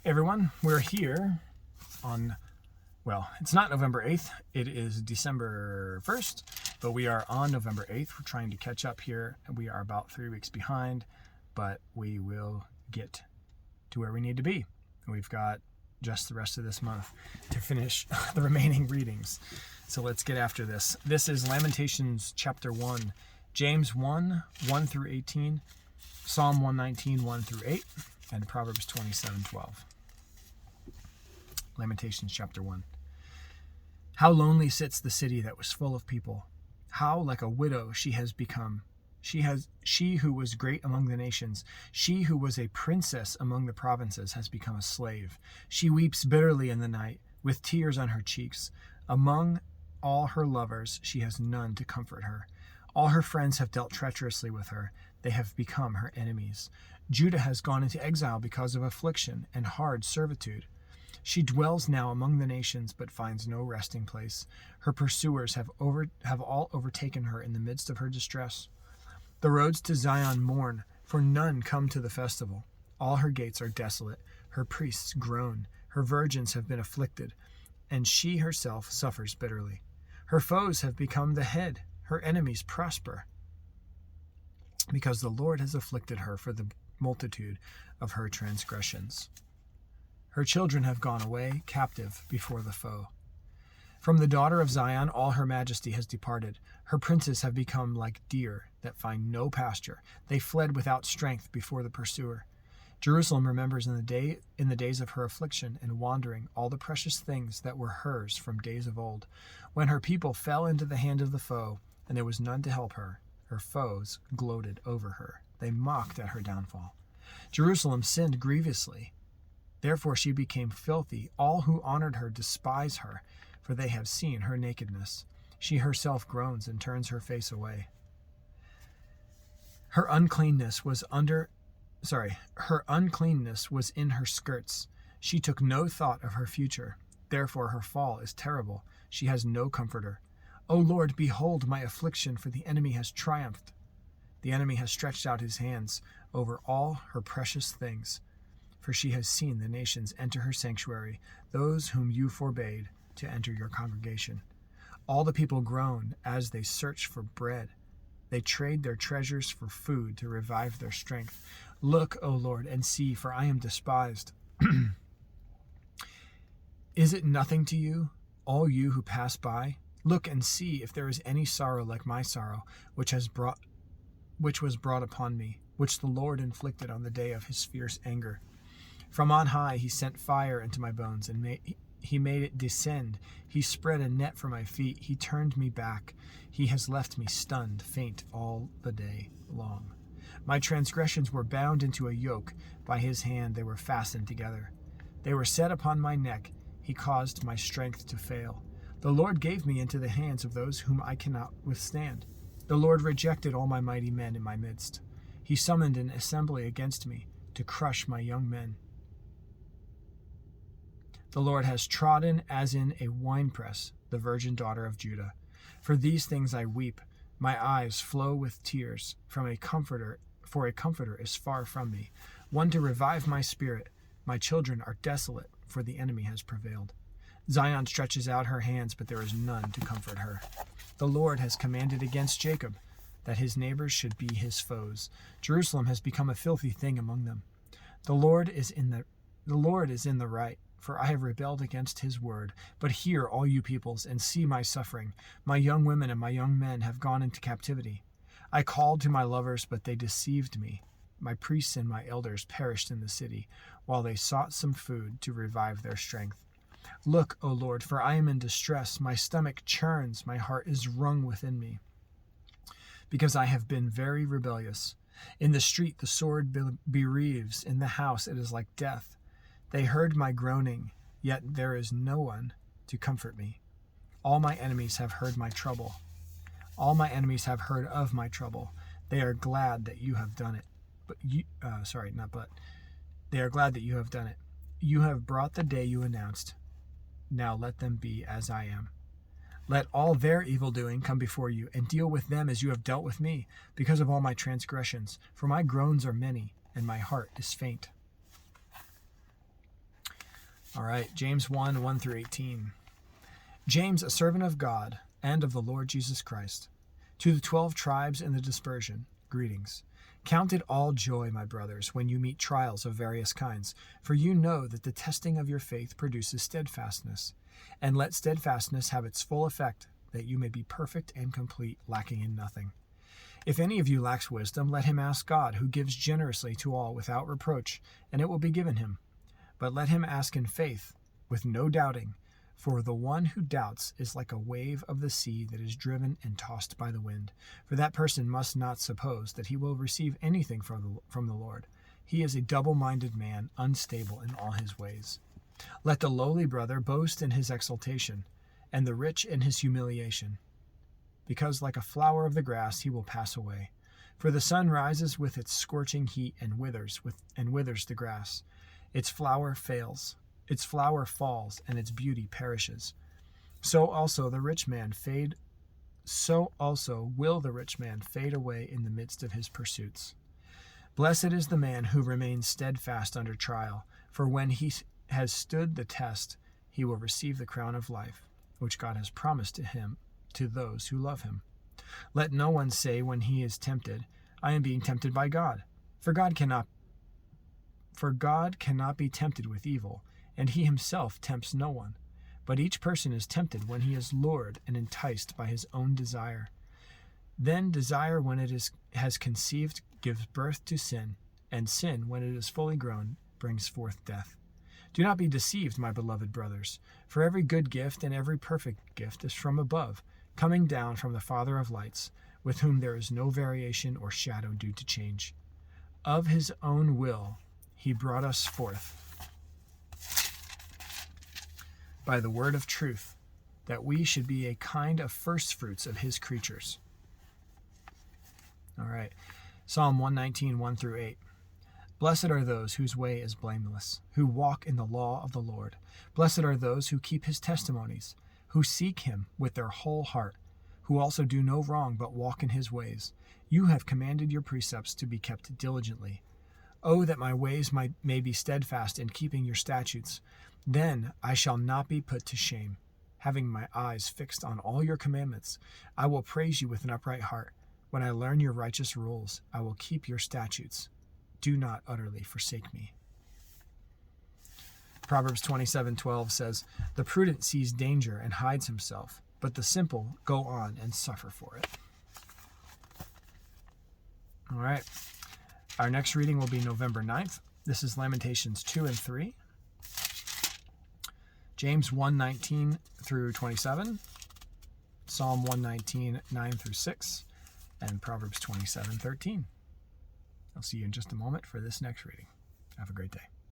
Everyone, we're here on, well, it's not November 8th, it is December 1st, but we are on November 8th. We're trying to catch up here. We are about 3 weeks behind, but we will get to where we need to be. We've got just the rest of this month to finish the remaining readings. So let's get after this. This is Lamentations chapter 1, James 1, 1 through 18, Psalm 119, 1 through 8, and Proverbs 27, 12. Lamentations chapter 1. How lonely sits the city that was full of people. How like a widow she has become. She who was great among the nations, she who was a princess among the provinces, has become a slave. She weeps bitterly in the night, with tears on her cheeks. Among all her lovers, she has none to comfort her. All her friends have dealt treacherously with her. They have become her enemies. Judah has gone into exile because of affliction and hard servitude. She dwells now among the nations, but finds no resting place. Her pursuers have all overtaken her in the midst of her distress. The roads to Zion mourn, for none come to the festival. All her gates are desolate. Her priests groan. Her virgins have been afflicted, and she herself suffers bitterly. Her foes have become the head. Her enemies prosper, because the Lord has afflicted her for the multitude of her transgressions. Her children have gone away captive before the foe. From the daughter of Zion all her majesty has departed. Her princes have become like deer that find no pasture. They fled without strength before the pursuer. Jerusalem remembers in the days of her affliction and wandering all the precious things that were hers from days of old, when her people fell into the hand of the foe, and there was none to help her. Her foes gloated over her. They mocked at her downfall. Jerusalem sinned grievously. Therefore she became filthy. All who honored her despise her, for they have seen her nakedness. She herself groans and turns her face away. Her uncleanness was in her skirts. She took no thought of her future. Therefore her fall is terrible. She has no comforter. O Lord, behold my affliction, for the enemy has triumphed. The enemy has stretched out his hands over all her precious things. For she has seen the nations enter her sanctuary, those whom you forbade to enter your congregation. All the people groan as they search for bread. They trade their treasures for food to revive their strength. Look, O Lord, and see, for I am despised. Is it nothing to you, all you who pass by? Look and see if there is any sorrow like my sorrow, which was brought upon me, which the Lord inflicted on the day of his fierce anger. From on high he sent fire into my bones, and he made it descend. He spread a net for my feet. He turned me back. He has left me stunned, faint all the day long. My transgressions were bound into a yoke. By his hand they were fastened together. They were set upon my neck. He caused my strength to fail. The Lord gave me into the hands of those whom I cannot withstand. The Lord rejected all my mighty men in my midst. He summoned an assembly against me to crush my young men. The Lord has trodden as in a winepress the virgin daughter of Judah. For these things I weep. My eyes flow with tears. For a comforter is far from me, one to revive my spirit. My children are desolate, for the enemy has prevailed. Zion stretches out her hands, but there is none to comfort her. The Lord has commanded against Jacob, that his neighbors should be his foes. Jerusalem has become a filthy thing among them. The Lord is in the right, for I have rebelled against his word. But hear, all you peoples, and see my suffering. My young women and my young men have gone into captivity. I called to my lovers, but they deceived me. My priests and my elders perished in the city, while they sought some food to revive their strength. Look, O Lord, for I am in distress. My stomach churns, my heart is wrung within me, because I have been very rebellious. In the street the sword bereaves, in the house it is like death. They heard my groaning, yet there is no one to comfort me. All my enemies have heard my trouble. All my enemies have heard of my trouble. They are glad that you have done it. They are glad that you have done it. You have brought the day you announced. Now let them be as I am. Let all their evildoing come before you, and deal with them as you have dealt with me, because of all my transgressions. For my groans are many, and my heart is faint. All right, James 1, 1 through 18. James, a servant of God and of the Lord Jesus Christ, to the 12 tribes in the dispersion, greetings. Count it all joy, my brothers, when you meet trials of various kinds, for you know that the testing of your faith produces steadfastness. And let steadfastness have its full effect, that you may be perfect and complete, lacking in nothing. If any of you lacks wisdom, let him ask God, who gives generously to all without reproach, and it will be given him. But let him ask in faith, with no doubting, for the one who doubts is like a wave of the sea that is driven and tossed by the wind. For that person must not suppose that he will receive anything from the Lord. He is a double-minded man, unstable in all his ways. Let the lowly brother boast in his exaltation, and the rich in his humiliation. Because like a flower of the grass he will pass away. For the sun rises with its scorching heat and withers the grass. Its flower falls, and its beauty perishes. So also will the rich man fade away in the midst of his pursuits. Blessed is the man who remains steadfast under trial, for when he has stood the test, he will receive the crown of life, which God has promised to those who love him. Let no one say when he is tempted, I am being tempted by God. For God cannot be tempted with evil, and he himself tempts no one. But each person is tempted when he is lured and enticed by his own desire. Then desire, when it has conceived, gives birth to sin, and sin, when it is fully grown, brings forth death. Do not be deceived, my beloved brothers, for every good gift and every perfect gift is from above, coming down from the Father of lights, with whom there is no variation or shadow due to change. Of his own will he brought us forth by the word of truth, that we should be a kind of first fruits of his creatures. All right, Psalm 119, 1 through 8. Blessed are those whose way is blameless, who walk in the law of the Lord. Blessed are those who keep his testimonies, who seek him with their whole heart, who also do no wrong but walk in his ways. You have commanded your precepts to be kept diligently. Oh, that my ways may be steadfast in keeping your statutes. Then I shall not be put to shame. Having my eyes fixed on all your commandments, I will praise you with an upright heart. When I learn your righteous rules, I will keep your statutes. Do not utterly forsake me. Proverbs 27:12 says, the prudent sees danger and hides himself, but the simple go on and suffer for it. All right. Our next reading will be November 9th. This is Lamentations 2 and 3. James 1:19 through 27. Psalm 119, 9 through 6. And Proverbs 27:13. I'll see you in just a moment for this next reading. Have a great day.